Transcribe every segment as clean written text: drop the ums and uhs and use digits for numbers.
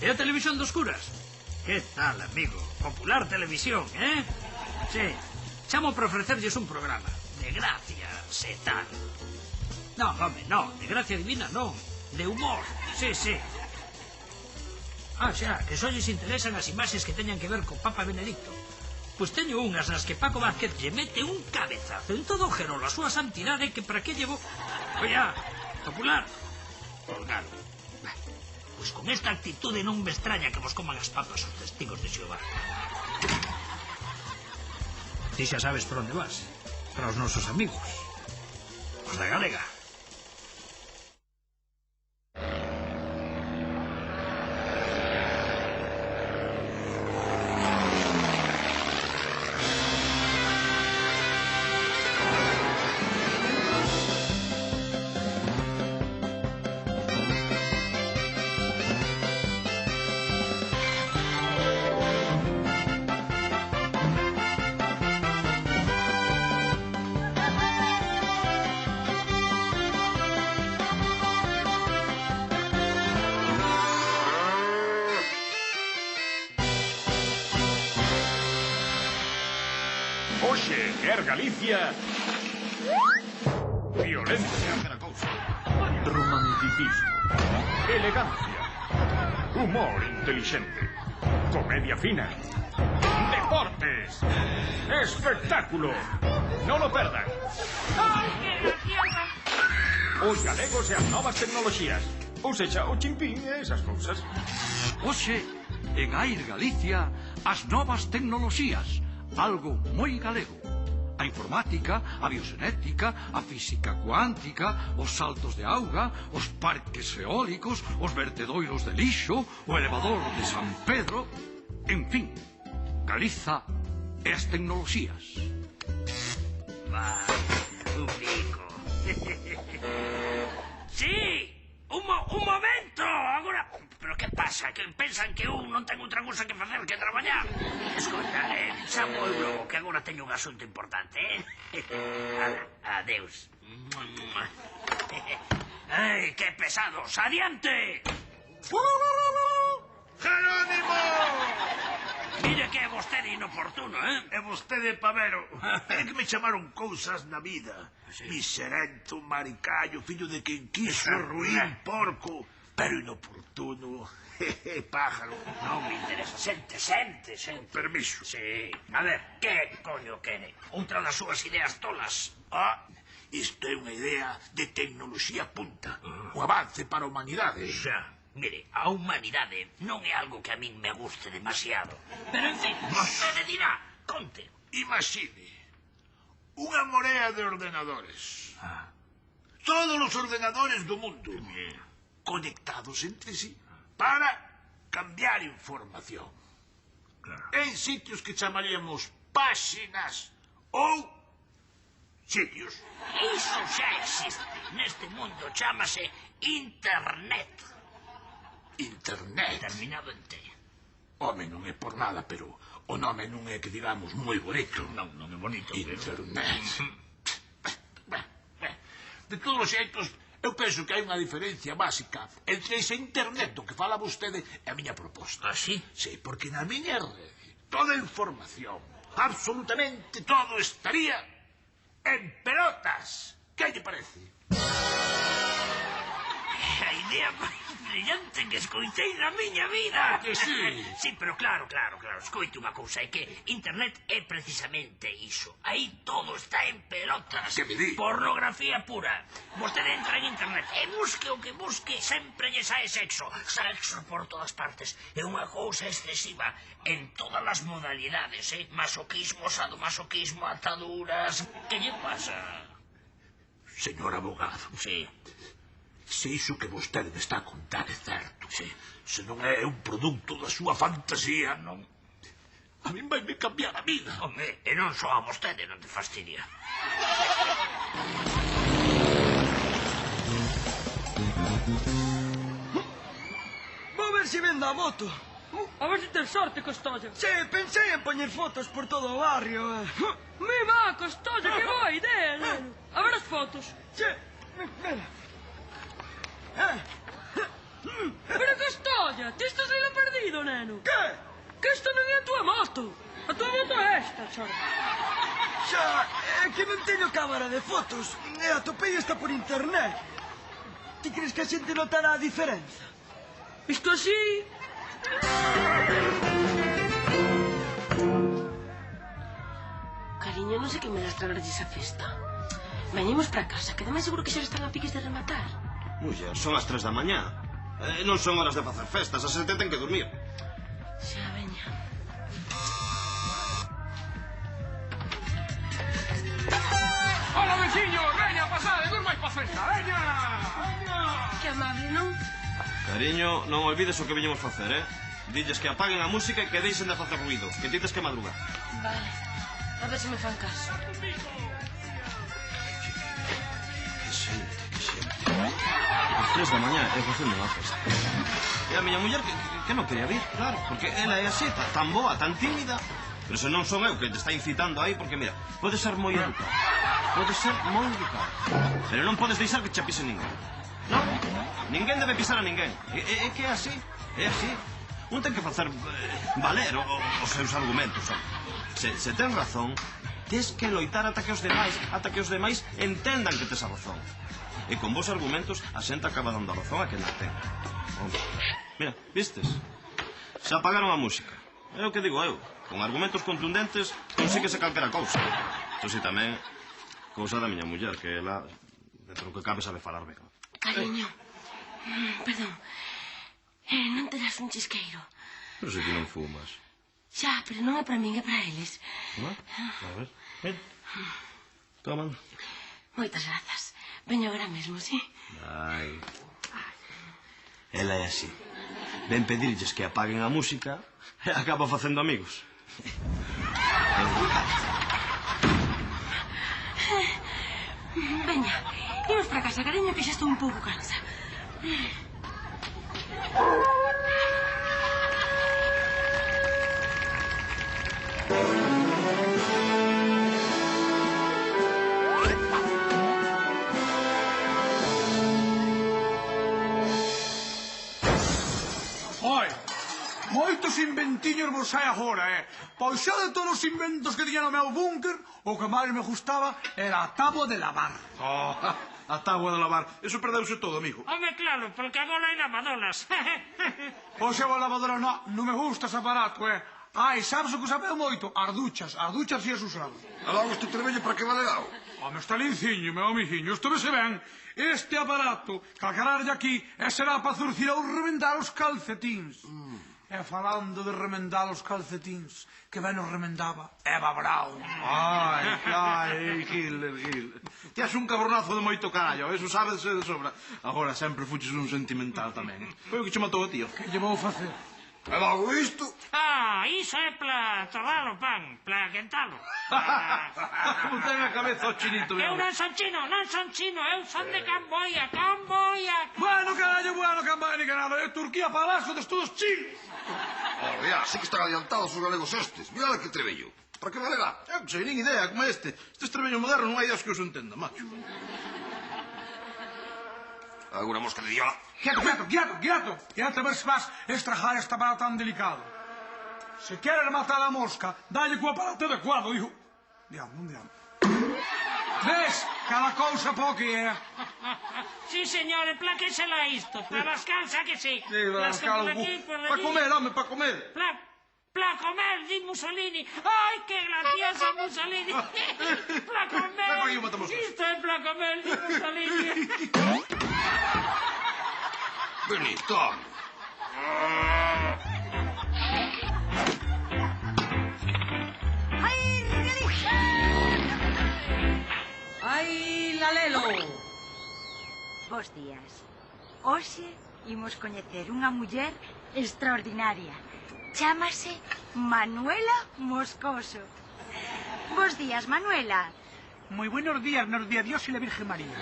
E a televisión dos curas? Que tal, amigo? Popular Televisión, eh? Sí. Chamo para ofrecerlles un programa. De gracias e tal. No, home, no. De gracia divina, non. De humor. Sí, sí. Ah, xa, que só lles interesan as imaxes que teñan que ver co Papa Benedicto. Pois teño unhas nas que Paco Vázquez lle mete un cabezazo en todo o gerolo a súa santidade que para que llevo... Oia, Popular. Colgado. Pois con esta actitude non me extraña que vos coman as papas os testigos de Xehová. Ti xa sabes por onde vas. Para os nosos amigos. Os da Galega. Galicia, violencia, romanticismo, elegancia, humor inteligente, comedia fina, deportes, espectáculo. No lo perdan. Os galegos e as novas tecnoloxías. Ou seja, o chimpín e esas cousas. Oxe, en Air Galicia, as novas tecnoloxías. Algo moi galego. A informática, a bioxenética, a física cuántica, os saltos de auga, os parques eólicos, os vertedoiros de lixo, o elevador de San Pedro... En fin, Galiza e as tecnoloxías. Va, un bico. Sí, un momento, agora... Pero que pasa? Que pensan que un non ten outra cousa que facer que traballar? Escoita, xa vou logo, que agora teño un asunto importante, Adeus. Ai, que pesados, adiante! Jerónimo! Mire que é vostede inoportuno, eh? É vostede pavero. É que me chamaron cousas na vida. Miserento, maricallo, fillo de quen quiso, ruín, porco... Pero inoportuno, pájaro. Non me interesa, sente. Permiso. Sí, a ver, que coño quere? Outra das súas ideas tolas. Ah, isto é unha idea de tecnoloxía punta. Un avance para a humanidade. Xa, mire, a humanidade non é algo que a min me guste demasiado. Pero, en fin, vostede dirá, conte. Imagine, unha morea de ordenadores. Todos os ordenadores do mundo. Conectados entre sí para cambiar información. En sitios que chamaríamos páxinas ou sitios. Iso xa existe. Neste mundo chámase Internet. Internet? Terminado en T. Home, non é por nada, pero o nome non é que digamos moi bonito. Non é bonito. Internet. De todos os xeitos, eu penso que hai unha diferencia básica entre ese internet do que fala vostede e a miña proposta. Ah, sí? Sí, porque na miña rede toda a información, absolutamente todo, estaría en pelotas. Que lle parece? A idea máis brillante que escoitei na miña vida. Que sí? Sí, pero claro, escoite unha cousa, é que Internet é precisamente iso. Aí todo está en pelotas. Que me di? Pornografía pura. Vostede entra en Internet e busque o que busque, sempre lle sae sexo. Sexo por todas partes. É unha cousa excesiva en todas as modalidades, masoquismo, sadomasoquismo, ataduras... Que lle pasa? Señor abogado. Sí. Se iso que vostede me está a contar é certo, se non é un produto da súa fantasía, non... A min vai me cambiar a vida. Home, e non só a vostede, non te fastidia. Vou ver se vendo a moto. A ver se ten sorte, Costolla. Sí, pensei en poñer fotos por todo o barrio. Mi va, Costolla, que boa idea, neno. A ver as fotos. Sí, mira. Pero Costolla, Vaya, ti estás aí perdido, neno. Que? Que esta non é a tua moto. A tua moto é esta, chorba. Xa, é que non teño cámara de fotos. E atopei esta por internet. Ti crees que a xente notará a diferenza? Isto así... Cariño, non sei que me das tragarlles a festa. Veñemos para casa, que ademais seguro que xa están a piques de rematar. Muller, son as 3 da mañá. Non son horas de facer festas, a xente ten que dormir. Xa, veña. Hola, veciño, veña, pasade, non máis pa festa, veña! Que amable, non? Cariño, non olvides o que viñemos facer, Dilles que apaguen a música e que deixen de facer ruido, que ti tes que madrugar. Vale, a ver se me fan caso. Que xente. As 3 da mañá é facendo unha festa. E a miña muller que non quería vir, claro, porque ela é así, tan boa, tan tímida. Pero se non son eu que te está incitando aí, porque mira, pode ser moi educado. Pode ser moi educado. Pero non podes deixar que che pise ninguén. Non, ninguén debe pisar a ninguén. É que é así, é así. Un ten que facer valer os seus argumentos. Se ten razón, tes que loitar ata que os demais entendan que tes a razón. E con vos argumentos a xente acaba dando a razón a quen a ten. Mira, vistes? Se apagaron a música. É o que digo eu. Con argumentos contundentes consíguese calquera cousa. Iso si tamén cousa da miña muller, que ela, dentro que cabe, sabe falar ben. Cariño, perdón, non te das un chisqueiro? Pero se ti non fumas. Xa, pero non é para min, é para eles. A ver, ven. Toman. Moitas grazas. Veño agora mesmo, sí? Ai. Ela é así. Ven pedirlles que apaguen a música e acaba facendo amigos. Veña, imos para casa, cariño, que xa estou un pouco cansa. Moitos inventiños vos hai agora, Pois xa de todos os inventos que tiña no meu búnker, o que máis me gustaba era a táboa de lavar. A táboa de lavar. Eso perdeuse todo, amigo. Home, claro, porque agora hai lavadoras. Pois eu a lavadora non me gusta ese aparato, Ai, sabes o que sabeu moito? As duchas si as usado. A logo este trevello para que valerao? Home, está linciño, meu amiguinho, isto vese ben. Este aparato, calcararlle aquí, será para zurcir ou remendar os calcetins. E falando de remendar os calcetins, que ben os remendaba Eva Braun. Ai, Gil. Ti has un cabronazo de moito carallo, eso sabes de sobra. Agora sempre fuches un sentimental tamén. Foi o que che matou a tío. Que lle vou facer? E logo isto? Iso é para torrar o pan, para quentalo. Como ten a cabeza o chinito, Eu non son chino, eu son de Camboya. Bueno, carallo, Camboya ni que nada. Turquía para abaixo de todos chinos. Olha, sí que están adiantados os galegos estes. Mira que trevello. Para que valerá? Eu que sei, nin idea, como este. Este trevello moderno non hai Dios que os entenda, macho. Alguna mosca de diola. Quieto, a ver se vas estrajar este aparato tan delicado. Se queres matar a mosca, dalle co aparato adecuado, dijo. Diamo. Ves? Cada cousa po que é. Sí, señor, plaquésela isto. Para rascar, que sí. Sí, para rascar o bu. Para comer, home, para comer. Para comer, di Mussolini. Ai, que gracioso Mussolini. Para comer. Isto é para comer, di Mussolini. Benito. ¡Ay, Lalelo! Bos días. Hoxe imos coñecer unha muller extraordinaria. Chámase Manuela Moscoso. Bos días, Manuela. Moi buenos días, nos di a Dios e la Virgen María.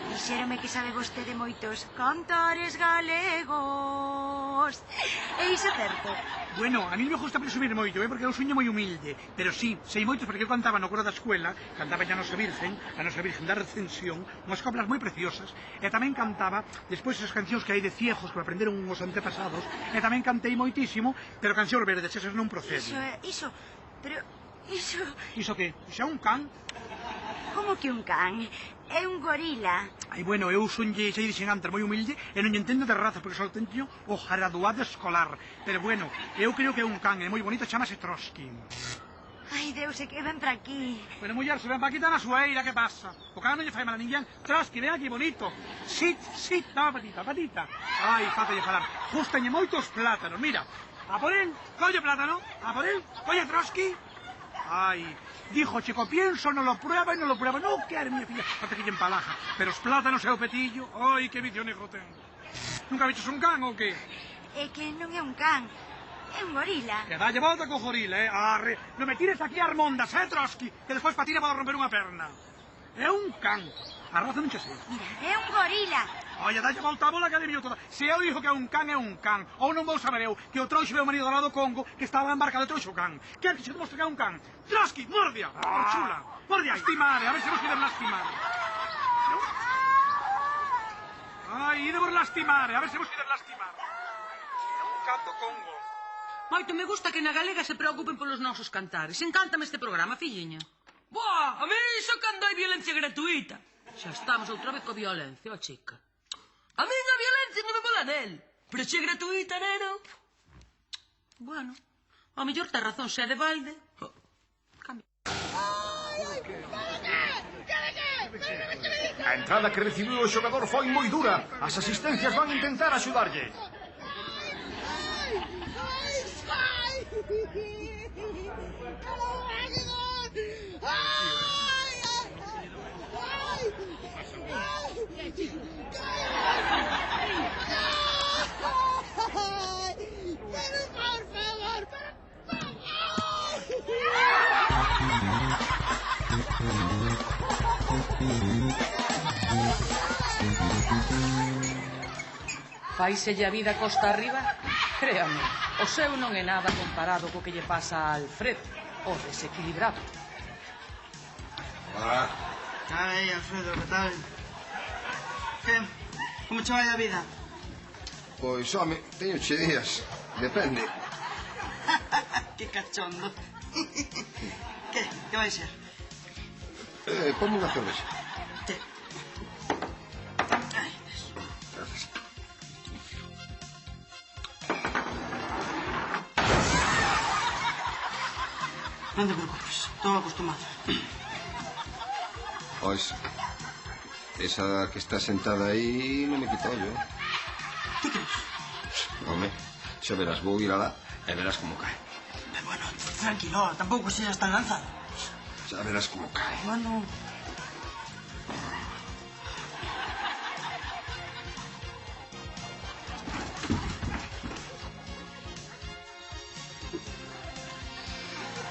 Dixérome que sabe vostede moitos cantares galegos. vos. E iso certo. Bueno, a mí me gusta presumir moito, porque eu suño moi humilde. Pero sí, sei moitos porque eu cantaba no coro da escuela, cantaba a Nosa Virgen da Recensión, unhas coplas moi preciosas, e tamén cantaba, despois esas cancións que hai de ciegos que aprenderon os antepasados, e tamén cantei moitísimo, pero cancións verdes, esas non proceden. Iso, pero... Iso... Iso que? Iso é un can? Como que un can? É un gorila. Ai, bueno, eu son sei dixen antes moi humilde e non entendo de raza, porque só teño o graduado escolar. Pero bueno, eu creo que é un can, é moi bonito, chamase Trotsky. Ai, Deus, é que ven para aquí. Bueno, muller, se ven para aquí tan a sueira, que pasa? O can non lle fai mal a ninguén. Trotsky, ven aquí, bonito. Sit, dá patita. Ai, fátalle falar. Gústañe moitos plátanos, mira. A por él, colle plátano. A por él, colle Trotsky. Ai... Dijo, chico, pienso, no lo prueba y no lo prueba. No quere, miña filla, até que lle empalaja. Pero os plátanos e o petillo, ai, que vicio negro ten. Nunca viches un can ou que? É que non é un can, é un gorila. Que dalle volta co gorila, Arre, non me tires aquí a armondas, Trotsky, que despois patina para romper unha perna. É un can. A raza non che sei. Mira, é un gorila. Oye, dalle volta a bola que adivinho toda. Se eu dixo que é un can, ou non vou saber eu que o trouxe meu marido lá do Congo, que estaba embarcado e trouxe o can. Quer que se demostre que é un can? Trotsky, mordia! Por chula! Mordia, lastimare, a ver se vos queren lastimar. Ai, idevos lastimare, a ver se vos queren lastimar. É un can do Congo. Moito me gusta que na galega se preocupen polos nosos cantares. Encántame este programa, filliña. Boa, a mí iso cando hai violencia gratuita. Xa estamos outra vez co violencia, ó chica. A mí a violencia non me mola nel. Pero se é gratuita, neno. Bueno, ao mellor te razón, se é de balde. A entrada que recibiu o xogador foi moi dura. As asistencias van intentar axudarlle. Faiselle a vida costa arriba? Créame, o seu non é nada comparado co que lle pasa a Alfredo, o desequilibrado. Hola. Ai, Alfredo, que tal? Que? Como che vai a vida? Pois, home, teño che días. Depende. Que cachondo. Que vai ser? Ponme unha cervexa. Non te preocupes, estou acostumado. Pois, esa que está sentada aí non me quita ollo. Ti crees? Home, xa verás, vou ir alá e verás como cae. Bueno, tranquilo, tampouco seas tan lanzado. Xa verás como cae. Bueno...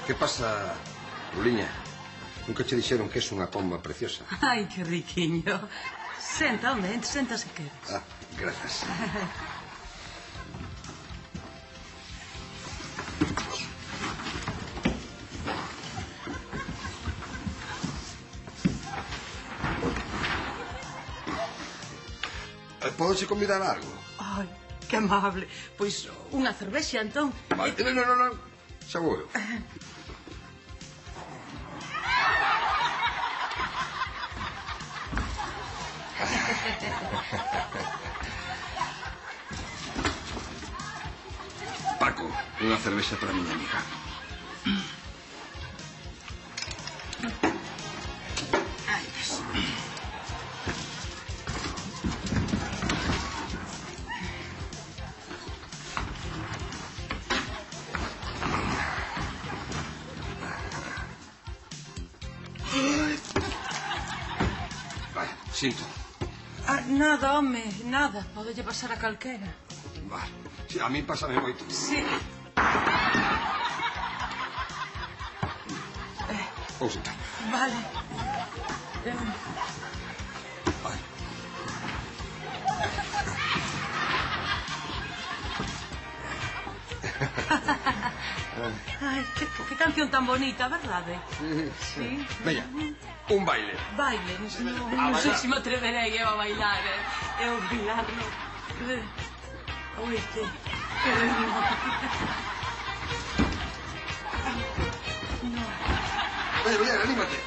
Que pasa, Luliña? Nunca che dixeron que és unha pomba preciosa? Ai, que riquiño. Senta, onde? Senta se queres. Ah, grazas. Podes convidar algo? Ai, que amable. Pois unha cervexa, entón. Vale, non. Xa vou eu. Paco, unha cervexa para a miña amiga. Vai, sinto. Nada, home, nada. Podelle pasar a calquera. Vale, sí, a mí pásame moito. Sí. Vou sentar. Vale. Vai. Ai, que canción tan bonita, verdade? Sí. Veña, un baile. Baile, non sei se me atreverei eu a bailar, eu bailarlo. Oite, que ritmo. Veña, anímate.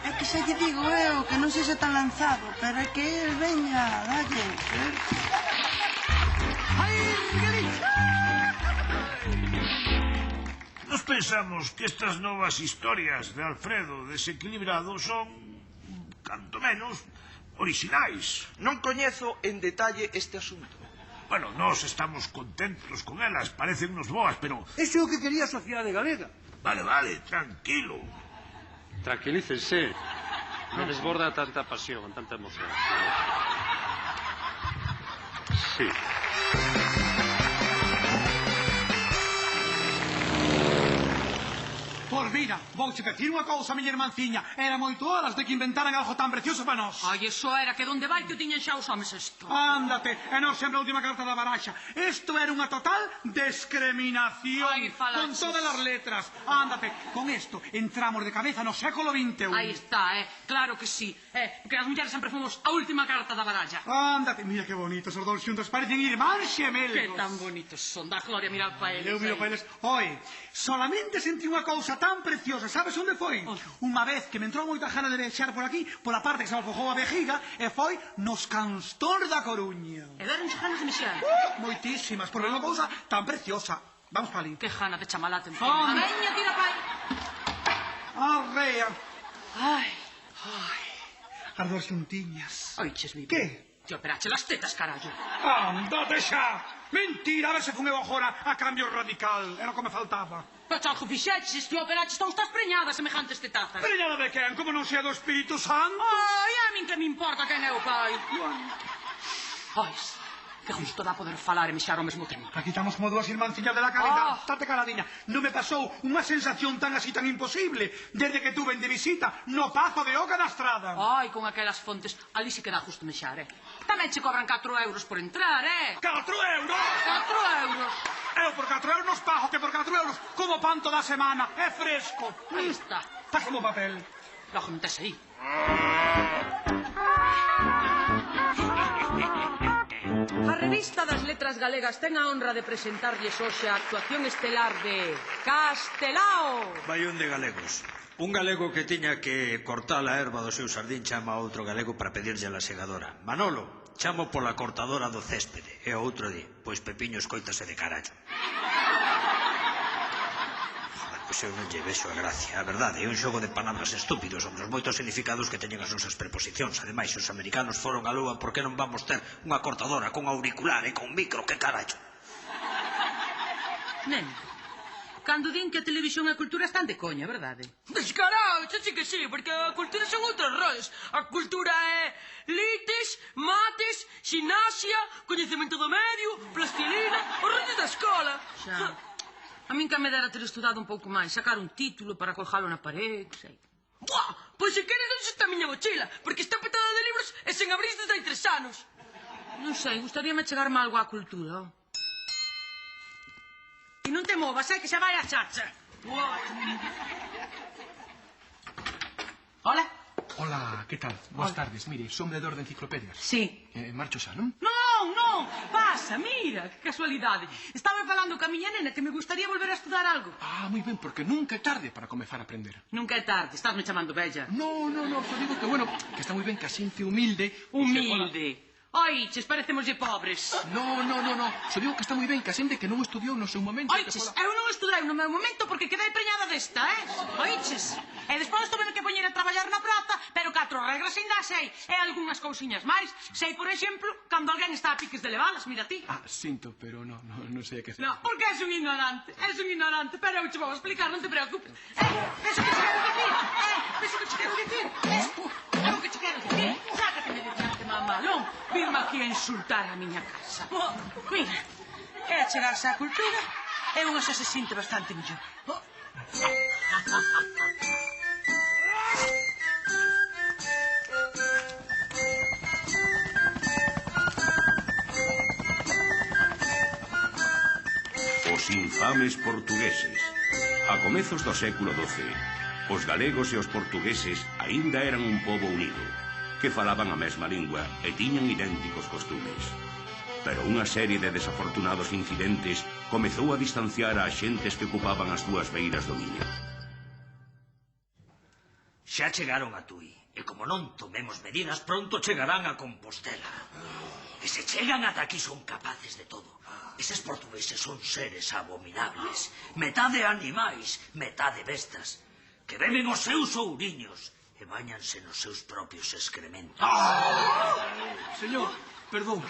É que xa lle digo eu que non sexa tan lanzado, pero é que el, veña, dalle. Nos pensamos que estas novas historias de Alfredo desequilibrado son, canto menos, orixinais. Non coñezo en detalle este asunto. Bueno, nós estamos contentos con elas, parecennos boas, pero... Eso é o que quería a sociedade galega. Vale, tranquilo. Tranquilícense. Non desborda tanta pasión, tanta emoción. Sí. Pois mira, vouche decir unha cousa, miña irmanciña. Era moito horas de que inventaran algo tan precioso para nós. Ai, iso era que donde vai que o tiñan xa os homes isto. Ándate, e non sempre a última carta da baraxa. Isto era unha total discriminación. Ai, falaches. Con todas as letras. Ándate, con isto entramos de cabeza no século XXI. Aí está, claro que sí. Porque as mulleres sempre fomos a última carta da baralla. Ándate, mira que bonitos os dous xuntos, parecen irmáns xemelgos. Que tan bonitos son, da gloria mirar pa eles. Eu miro pa eles. Oi, solamente sentí unha cousa tan preciosa, sabes onde foi? Unha vez que me entrou moita gana de viaxar por aquí, pola parte que se me afojou a vejiga, e foi nos Canstores da Coruña. E deronche ganas de mexer? Moitísimas, por unha cousa tan preciosa. Vamos pa ali. Que gana de chamar a atención. Veña, tira pa aí. Arrea. Ai. As dos xuntiñas. Oiches, Vivi. Que? Te operache las tetas, carallo. Andate xa! Mentira, a ver se fun eu agora a cambio radical. Era o que me faltaba. Pero algo fixeches, te operaches, estão estás preñadas semejantes tetazas. Preñada de quen? Como non sea do Espírito Santo? Ai, a min que me importa quen é o pai. Ai, que justo dá poder falar e mexar ao mesmo tempo. Aquí estamos como dúas irmanciñas de la caridad. Tate caladinha. Non me pasou unha sensación tan así tan imposible desde que tuve de visita no Pazo de Oca da Estrada. Ai, con aquelas fontes, ali sí que dá justo mexar, Tamén che cobran 4 euros por entrar, 4 euros? 4 euros. Eu por 4 euros pago que por 4 euros como pan toda a semana. É fresco. Aí está. Pásame o papel. Logo metes aí. A revista das Letras Galegas ten a honra de presentarlles hoxe a actuación estelar de Castelao. Vai un de galegos. Un galego que tiña que cortar a erva do seu sardín chama a outro galego para pedirlle a la segadora. Manolo, chamo pola cortadora do céspede. E o outro di, pois Pepiño escoítase de carallo. Pois eu non lle vexo a gracia. A verdade, é un xogo de palabras estúpidos sobre os moitos significados que teñen as nosas preposicións. Ademais, os americanos foron a lúa, por que non vamos ter unha cortadora con auricular e con micro? Que carallo? Nen, cando din que a televisión e a cultura están de coña, verdade? Descarado, xa sí que sí, porque a cultura son outras roles. A cultura é lites, mates, ximnasia, coñecemento do medio, plastilina, os rollos da escola. Xa. A min que me dera ter estudado un pouco máis, sacar un título para colgalo na parede, sei. Buah, pois se queres onde está a miña mochila, porque está petada de libros e sen abrir desde hai 3 anos. Non sei, gustaríame chegarme algo á cultura. E non te movas, que xa vai a chacha. Hola. Hola, ¿qué tal? Buenas tardes. Mire, son vendedor de enciclopedias. Sí. Marcho xa, non? Non, pasa, mira, que casualidade. Estaba falando ca miña nena que me gustaría volver a estudar algo. Ah, moi ben, porque nunca é tarde para comezar a aprender. Nunca é tarde, estás me chamando bella. No, só digo que, bueno, que está moi ben que a xente humilde... Humilde? Oiches, parecemoslle pobres. No, só digo que está moi ben que a xente que non estudiou no seu momento... Oiches, eu non estudei no meu momento porque quedei preñada desta, Oiches? E despois tuve que poñer a traballar na praza, pero 4 regras ainda sei, e algunhas cousiñas máis. Sei, por exemplo, cando alguén está a piques de levalas, mira ti. Ah, sinto, pero non sei a que sei. No, porque és un ignorante, pero eu che vou explicar, non te preocupes. Eso que che quero dicir, eso que che quero dicir, é o que che quero dicir. Sácateme de diante, mamalón. Virme aquí a insultar a miña casa. Mira, é chegarse á cultura e unha xa se sinte bastante mellor. infames portugueses. A comezos do século XII, os galegos e os portugueses aínda eran un pobo unido, que falaban a mesma lingua e tiñan idénticos costumes. Pero unha serie de desafortunados incidentes comezou a distanciar a xentes que ocupaban as dúas beiras do Miño. Xa chegaron a Tui, e como non tomemos medidas, pronto chegarán a Compostela. E se chegan ata aquí son capaces de todo. Eses portugueses son seres abominables, metade animais, metade bestas, que beben os seus ouriños e bañanse nos seus propios excrementos. Señor, perdón.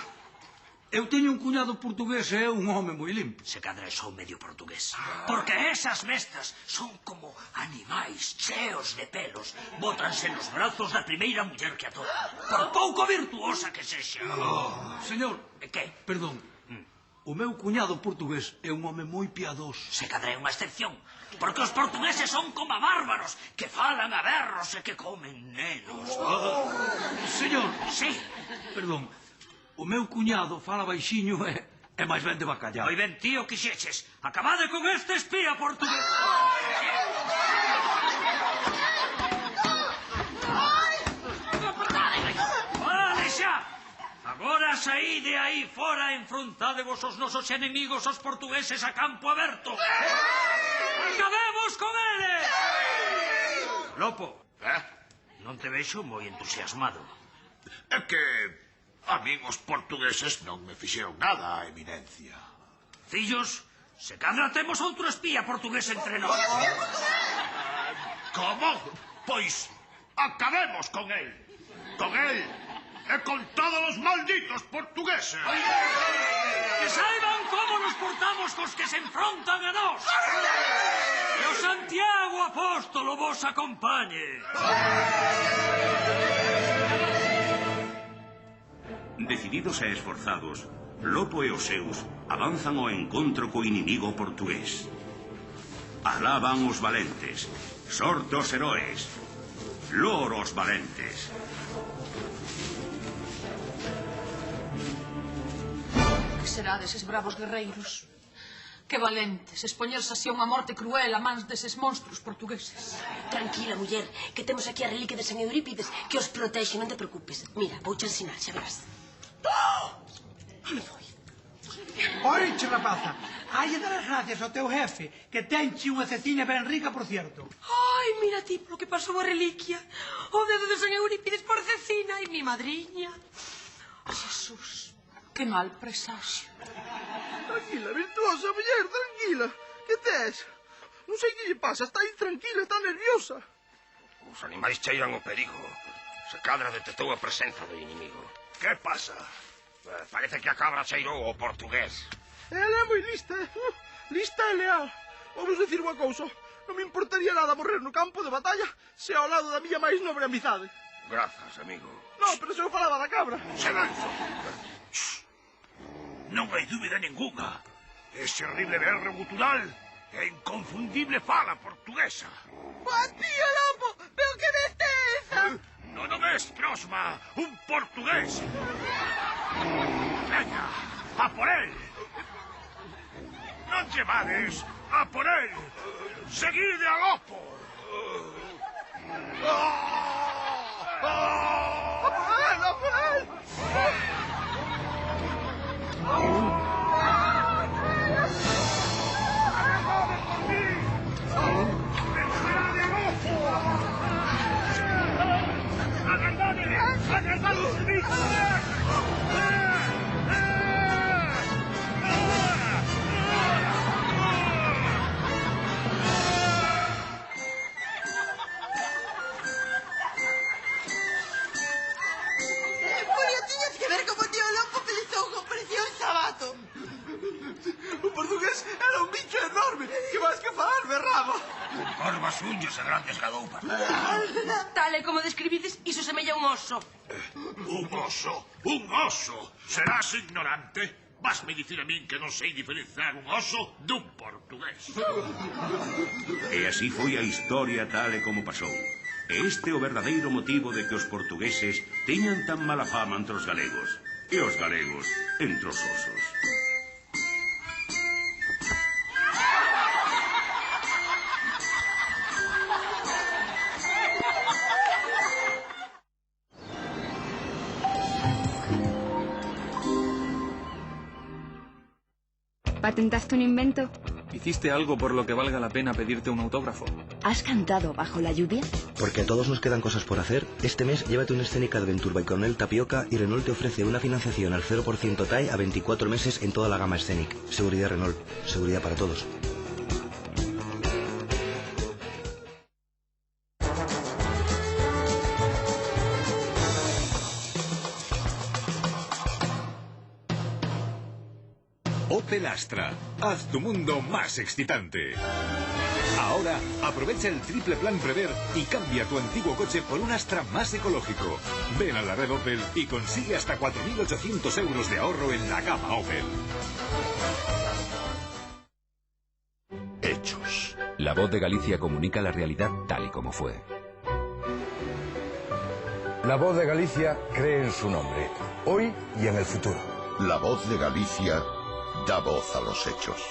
Eu teño un cuñado portugués e é un home moi limpo. Se cadra é só medio portugués. Porque esas bestas son como animais cheos de pelos. Bótanse nos brazos da primeira muller que atopan, por pouco virtuosa que sexa. Señor, que? Perdón. O meu cuñado portugués é un home moi piadoso. Se cadra é unha excepción. Porque os portugueses son como bárbaros, que falan a berros e que comen nenos. Señor. Sí. Perdón. O meu cuñado fala baixiño e máis ben de bacallao. Moi ben, tío, quixeches. Acabade con este espía portugués. Vale xa. Agora saí de aí fora e enfrontádevos os nosos enemigos, os portugueses, a campo aberto. Acabemos con eles! Lopo, non te vexo moi entusiasmado. É que a min os portugueses non me fixeron nada, eminencia. Fillos, se cadra temos outro espía portugués entre nós. Como? Pois acabemos con él. Con él e con todos os malditos portugueses. Que saiban como nos portamos cos que se enfrontan a nós. E o Santiago Apóstolo vos acompañe. Decididos e esforzados, Lopo e os seus avanzan ao encontro co inimigo portugués. Alá van os valentes, sorte os heróis, loros valentes. Que será deses bravos guerreiros? Que valentes, expoñerse así a unha morte cruel a mans deses monstruos portugueses. Tranquila, muller, que temos aquí a reliquia de San Eurípides que os protexe, non te preocupes. Mira, vouche ensinar, xa verás. Oiche, rapaza, hai de dar as gracias ao teu jefe, que tenche unha ceciña ben rica, por cierto. Ai, mira ti, polo que pasou a reliquia. O dedo de San Eurípides por Cecina e mi madriña. Jesús, que mal presaxio. Tranquila, virtuosa, muller, tranquila. Que tes? Non sei que lle pasa, está aí tranquila, está nerviosa. Os animais cheiran o perigo. Se cadra detectou a presenza do inimigo. Que pasa? Parece que a cabra cheirou o portugués. Ela é moi lista, lista e leal. Vamos decir unha cousa, non me importaría nada morrer no campo de batalla se ao lado da miña máis nobre amizade. Grazas, amigo. Non, pero se eu falaba da cabra. Silencio. Non hai dúbida ninguna. Ese horrible berro gutural é inconfundible fala portuguesa. Tío Lopo, pero que destreza! Non o ves, Prosma, un portugués. Veña, a por él. Non llevades, a por él. Seguide a Lopo. ¡A por él! O portugués era un bicho enorme, que máis que falar berraba. Corvas, unhas e grandes gadoupas. Tal e como describides, iso semella un oso. Un oso? Un oso? Serás ignorante? Vasme dicir a min que non sei diferenciar un oso dun portugués. E así foi a historia tal e como pasou. E este é o verdadeiro motivo de que os portugueses teñan tan mala fama entre os galegos. E os galegos entre os osos. ¿Patentaste un invento? ¿Hiciste algo por lo que valga la pena pedirte un autógrafo? ¿Has cantado bajo la lluvia? Porque a todos nos quedan cosas por hacer. Este mes llévate una escénica Adventure by Cornell Tapioca y Renault te ofrece una financiación al 0% TAE a 24 meses en toda la gama Scenic. Seguridad Renault. Seguridad para todos. Opel Astra, haz tu mundo más excitante. Ahora, aprovecha el triple plan Prever y cambia tu antiguo coche por un Astra más ecológico. Ven a la red Opel y consigue hasta 4.800 euros de ahorro en la gama Opel. Hechos. La Voz de Galicia comunica la realidad tal y como fue. La Voz de Galicia cree en su nombre, hoy y en el futuro. La Voz de Galicia dá voz a los hechos.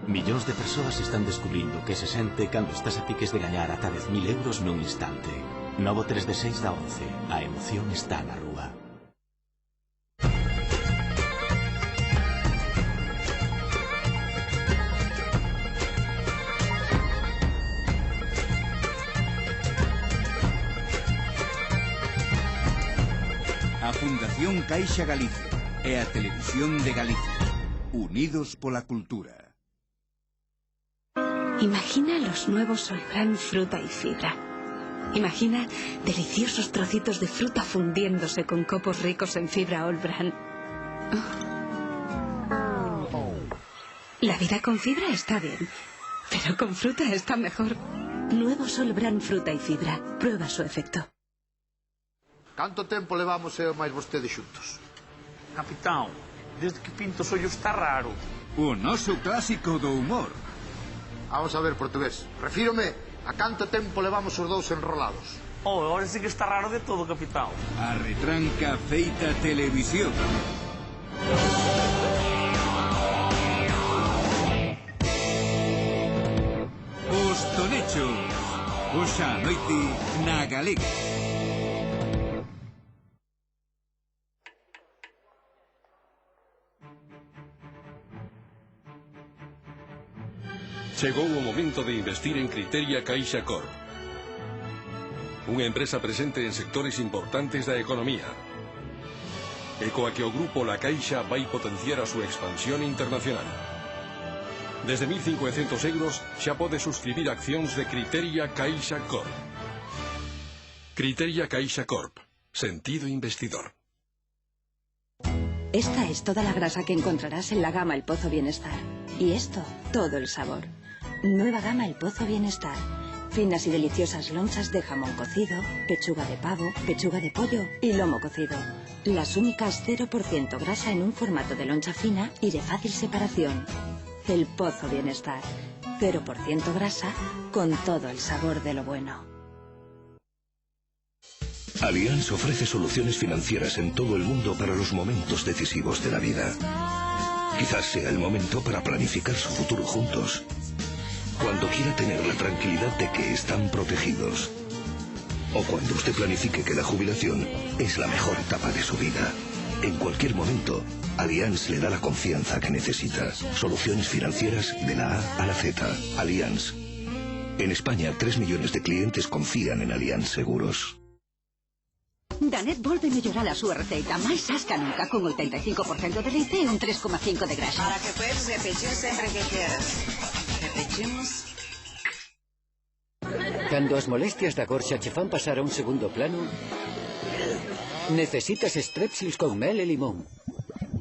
Millóns de persoas están descubrindo que se sente cando estás a piques de gañar ata 10.000 euros nun instante. Novo 3 de 6 da 11. A emoción está na rúa. A Fundación Caixa Galicia e a Televisión de Galicia, unidos pola cultura. Imagina los nuevos Solbran fruta y fibra. Imagina deliciosos trocitos de fruta fundiéndose con copos ricos en fibra Olbran. La vida con fibra está bien, pero con fruta está mejor. Nuevo Solbran fruta y fibra. Prueba su efecto. Canto tempo levamos eu máis vostede xuntos? Capitán, desde que pinto os ollos está raro. O noso clásico do humor. Vamos a ver, portugués. Refírome a canto tempo levamos os dous enrolados. Oh, ahora sí que está raro de todo, capitán. A retranca feita televisión. Os Tonechos. Hoxe á noite na Galega. Chegou o momento de investir en Criteria Caixa Corp. Unha empresa presente en sectores importantes da economía e coa que o grupo La Caixa vai potenciar a súa expansión internacional. Desde 1.500 euros xa pode suscribir accións de Criteria Caixa Corp. Criteria Caixa Corp. Sentido investidor. Esta es toda la grasa que encontrarás en la gama El Pozo Bienestar. Y esto, todo el sabor. Nueva gama El Pozo Bienestar. Finas y deliciosas lonchas de jamón cocido, pechuga de pavo, pechuga de pollo y lomo cocido. Las únicas 0% grasa en un formato de loncha fina y de fácil separación. El Pozo Bienestar. 0% grasa con todo el sabor de lo bueno. Allianz ofrece soluciones financieras en todo el mundo para los momentos decisivos de la vida. Quizás sea el momento para planificar su futuro juntos. Cuando quiera tener la tranquilidad de que están protegidos. O cuando usted planifique que la jubilación es la mejor etapa de su vida. En cualquier momento, Allianz le da la confianza que necesita. Soluciones financieras de la A a la Z. Allianz. En España, 3 millones de clientes confían en Allianz Seguros. Danet volve mellorar a súa receita máis asca nunca, con 85% de leite e un 3,5 de grasa. Para que puedas repetir sempre que quieras. Repetimos. Cando as molestias da gorxa che fan pasar a un segundo plano, necesitas Strepsils con mel e limón.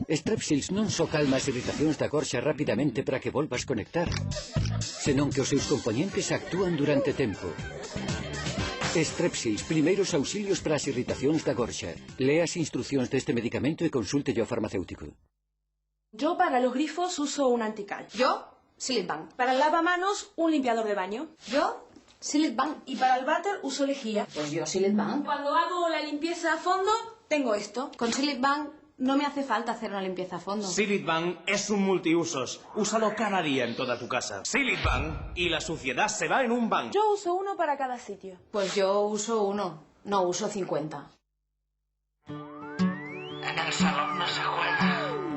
Strepsils non só calma as irritacións da gorxa rapidamente para que volvas conectar, senón que os seus componentes actúan durante tempo. Strepsils, primeiros auxilios para as irritacións da gorxa. Lea as instruccións deste medicamento e consulte ao farmacéutico. Yo para los grifos uso un antical. Yo, Silent Bank. Para el lavamanos, un limpiador de baño. Yo, Silent Bank. Y para el váter uso lejía. Pues yo, Silent Bank. Cuando hago la limpieza a fondo, tengo esto. Con Silent Bank no me hace falta hacer una limpieza a fondo. Silent Bank es un multiusos. Úsalo cada día en toda tu casa. Silent Bank y la suciedad se va en un banco. Yo uso uno para cada sitio. Pues yo uso uno, no uso 50. En el salón no se juega.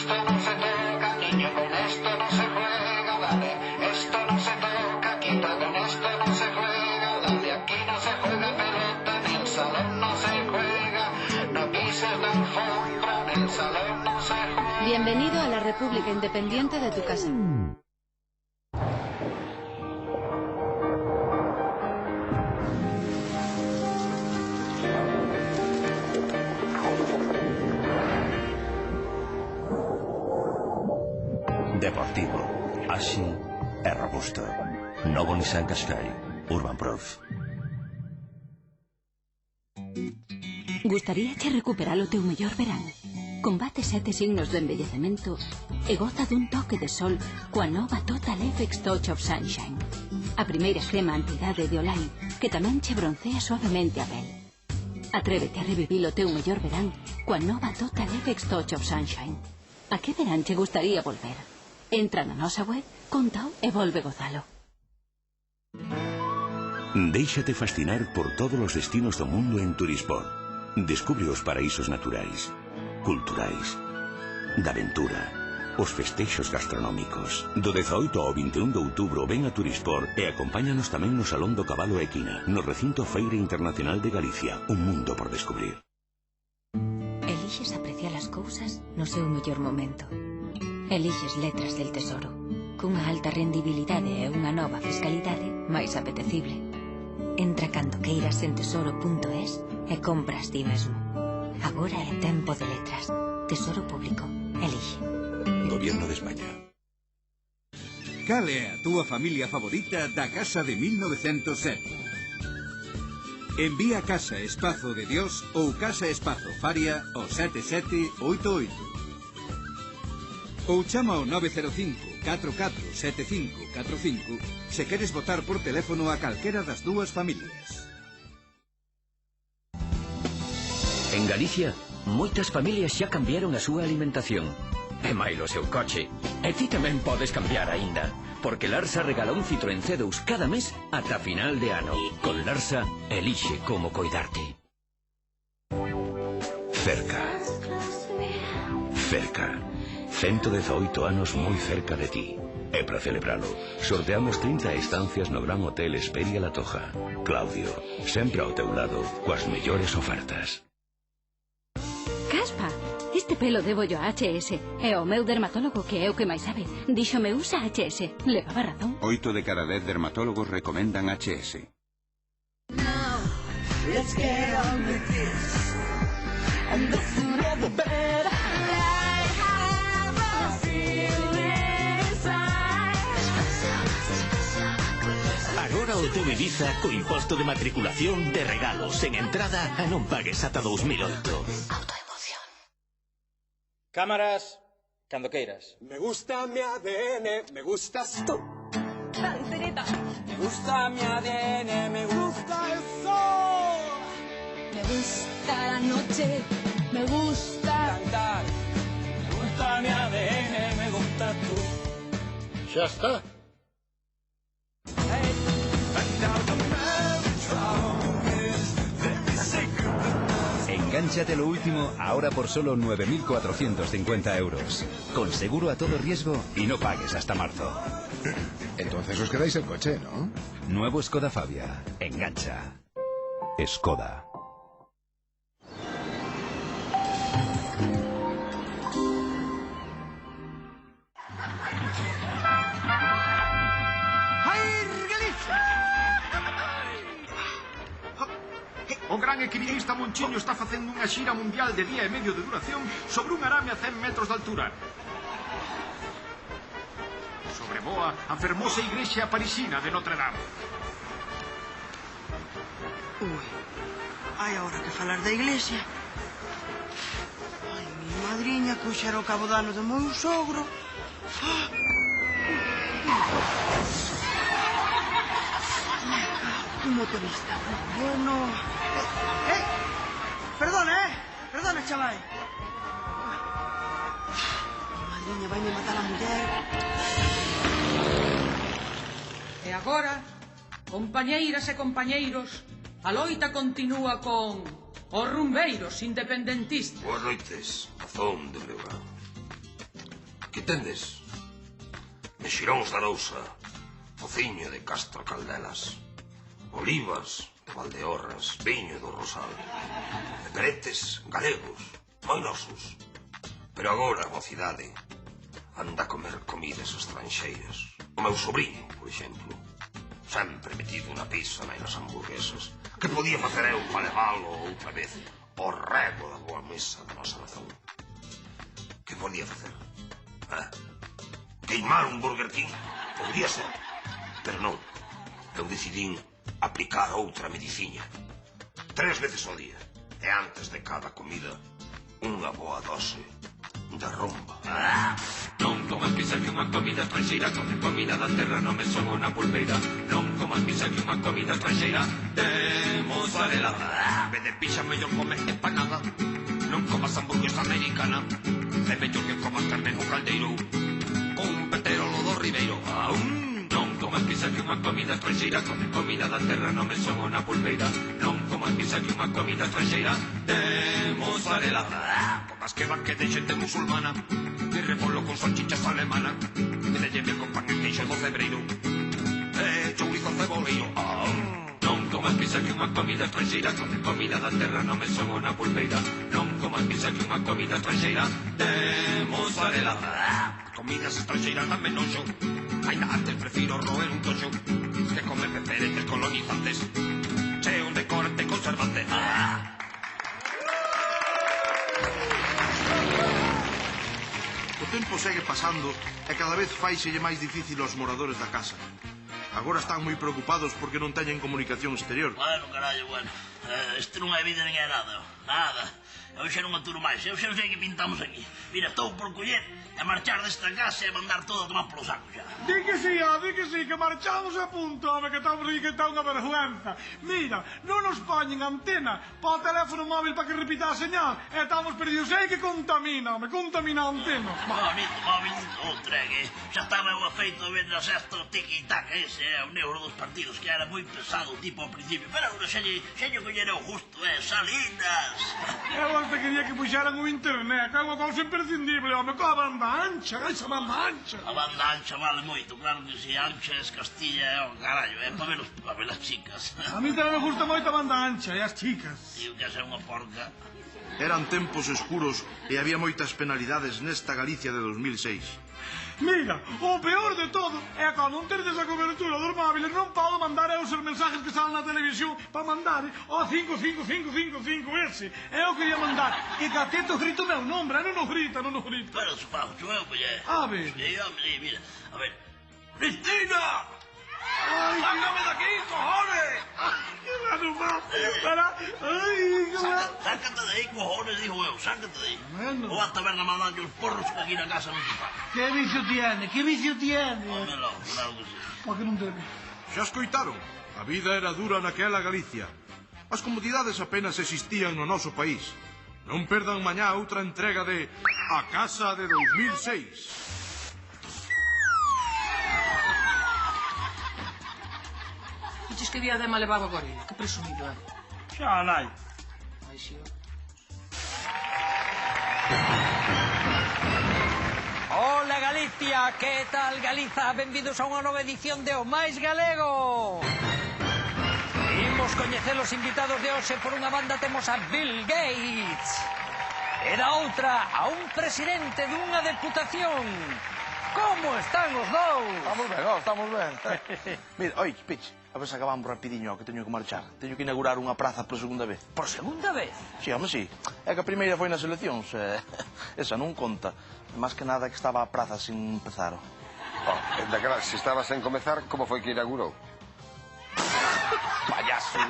esto no se toca, niño, con esto no se juega, dale. Esto no se toca, quita, con esto no se juega, dale. Aquí no se juega pelota, en el salón no se juega. No pises la alfombra, en el salón no se juega. Bienvenido a la República Independiente de tu casa. Deportivo, áxil e robusto. Novo Nissan Qashqai, Urban Proof. Gustaríache recuperar o teu mellor verán? Combate 7 signos de envellecemento e goza dun toque de sol coa nova Total FX Touch of Sunshine. A primeira crema anti-idade de Olay que tamén che broncea suavemente a pel. Atrévete a revivir o teu mellor verán coa nova Total FX Touch of Sunshine. A que verán che gustaría volver? Entra na nosa web, contao e volve gozalo. Déixate fascinar por todos os destinos do mundo en Turisport. Descubre os paraísos naturais, culturais, da aventura, os festexos gastronómicos. Do 18 ao 21 de outubro ven a Turisport e acompáñanos tamén no Salón do Cabalo Equina, no recinto Feira Internacional de Galicia, un mundo por descubrir. Elixes apreciar as cousas no seu mellor momento. Elixes Letras del Tesoro, cunha alta rendibilidade e unha nova fiscalidade máis apetecible. Entra cando queiras en tesoro.es e compras ti mesmo. Agora é tempo de letras. Tesoro Público. Elixe. Gobierno de España. Cal é a túa familia favorita da Casa de 1907? Envía Casa Espazo de Dios ou Casa Espazo Faria ao 7788. Ou chama ao 905 447545 se queres votar por teléfono a calquera das dúas familias. En Galicia, moitas familias xa cambiaron a súa alimentación. E mailo o seu coche. E ti tamén podes cambiar aínda, porque Larsa regala un Citroën C2 cada mes ata final de ano. Con Larsa, elixe como coidarte. Cerca. Cerca. 118 anos moi cerca de ti. E para celebralo, sorteamos 30 estancias no Gran Hotel Esperia La Toja. Claudio, sempre ao teu lado, coas mellores ofertas. Caspa, este pelo debo yo a HS. E o meu dermatólogo, que é o que máis sabe, díxome usa HS. Levaba razón. 8 de cada 10 dermatólogos recomendan HS. Now, let's get on with this. And the sooner the better. Agora o teu Ibiza co imposto de matriculación de regalos en entrada e non pagues ata 2008. Autoemoción. Cámaras, cando queiras. Me gusta mi ADN, me gustas tú. Dancereta. Me gusta mi ADN, me gusta el sol. Me gusta la noche, me gusta cantar. Me gusta mi ADN, me gusta tú. Xa está. Engánchate lo último ahora por solo 9.450 euros. Con seguro a todo riesgo y no pagues hasta marzo. Entonces os quedáis el coche, ¿no? Nuevo Skoda Fabia. Engancha. Skoda. O gran equilibrista Monchiño está facendo unha xira mundial de día e medio de duración sobre un arame a 100 metros de altura. Sobrevoa a fermosa igrexa parisina de Notre Dame. Ui, hai agora que falar da iglesia. Ai, mi madriña, que hoxe era o cabo de ano do meu sogro. Un motorista. Bueno... Perdona, chaval. Madriña, vaime matar a muller. E agora, compañeiras e compañeiros, a loita continúa con os rumbeiros independentistas. Boas noites, Mazón de Breogán. Aquí tendes. Mexiróns da Arousa, tociño de Castro Caldelas, olivas de Valdeorras, viño do Rosal, e peretes galegos, moi nosos. Pero agora, mocidade, anda a comer comidas estranxeiras. O meu sobrinho, por exemplo, sempre metido na pizza e nas hamburguesas. Que podía facer eu para leválo outra vez ao rego da boa mesa da nosa nación? Que podía facer? Queimar un Burger King? Podría ser. Pero non. Eu decidín aplicar outra mediciña. 3 veces ao día. E antes de cada comida, unha boa dose da rumba. Non comas pizza que unha comida estranxeira, con comida da terra non me son unha pulpeira. Non comas pizza que unha comida estranxeira de mozzarella. En vez de pizza mellor comer empanada. Non comas hamburguesa americana. É mellor que comas carne no caldeiro con un peterolo do Ribeiro. Non comas pizza que unha comida estranxeira, con comida da terra non me son unha pulpeira. Non comas pizza que unha comida estranxeira de mozzarella. Comas que van que de xente musulmana, e repolo con salchichas alemana, e de lleve con pan e queixo do cebreiro, e chourizo ceboleiro. Non comas pizza que unha comida estranxeira, con comida da terra non me son unha pulpeira. Non comas pizza que unha comida estranxeira de mozzarella. Comidas estranxeiras dame noxo, ainda antes prefiro roer un toxo que comer peperetes colonizantes cheos de corte conservante. O tempo segue pasando e cada vez faiselle máis difícil aos moradores da casa. Agora están moi preocupados porque non teñen comunicación exterior. Bueno, carallo, bueno. Este non é vida nin é nada. Nada. Eu xa non aturo máis. Eu xa non sei que pintamos aquí. Mira, estou por coller e marchar desta casa e mandar todo a tomar polo saco xa. Di que sí, que marchamos a punto, home, que estamos aquí que está unha vergüenza. Mira, non nos poñen antena para o teléfono móvil para que repita a señal e estamos perdidos. Sei que contamina, home, contamina a antena. Bonito móvil, outra, que xa estaba eu afeito a ver na sexta tiki-taka ese, o neuro dos partidos, que era moi pesado tipo ao principio, pero agora xa lle collera o justo, Salinas. Eu hasta quería que puxaran o internet, que é unha cousa imprescindible, home, coa banda ancha, esa banda ancha. A banda ancha vale moito, claro que si, ancha es Castilla, carallo, para ver as chicas. A mí tamén me gusta moito a banda ancha e as chicas. Tío, que é unha porca. Eran tempos escuros e había moitas penalidades nesta Galicia de 2006. Mira, o peor de todo é que non terdes a cobertura dos móviles non podo mandar eu os mensajes que salen na televisión para mandar o 55555 ese. Eu quería mandar e Cateto grito meu nombre, non nos grita. Pero se fago eu, pois A ver. Sí, hombre, mira, a ver. Cristina! Ai, sácame de aquí, cojones! Que raro mal, para. Ai, que mal. Sácate de aí, cojones, dijo eu, sácate de aí. O vas a ver na mandando os porros que aquí na casa non se paga. Que vicio tiene? Homelo, claro que sí. Porque non debe. Xa escoitaron? A vida era dura naquela Galicia. As comodidades apenas existían no noso país. Non perdan mañá outra entrega de A Casa de 2006. Dices que día de mal levaba a gorila. Que presumido, Xa, nai. Ai, xío. Hola Galicia, que tal Galiza? Benvidos a unha nova edición de O Máis Galego. Imos coñecer os invitados de hoxe. Por unha banda temos a Bill Gates e da outra a un presidente dunha deputación. Como están os dous? Estamos ben. Mira, oi, Pich, a ver se acabamos rapidiño, que teño que marchar. Teño que inaugurar unha praza por segunda vez. Por segunda vez? Si, home, si. É que a primeira foi nas eleccións. Esa non conta. Más que nada que estaba a praza sin empezar. Daquela, se estaba sen comezar, como foi que inaugurou? Payaso,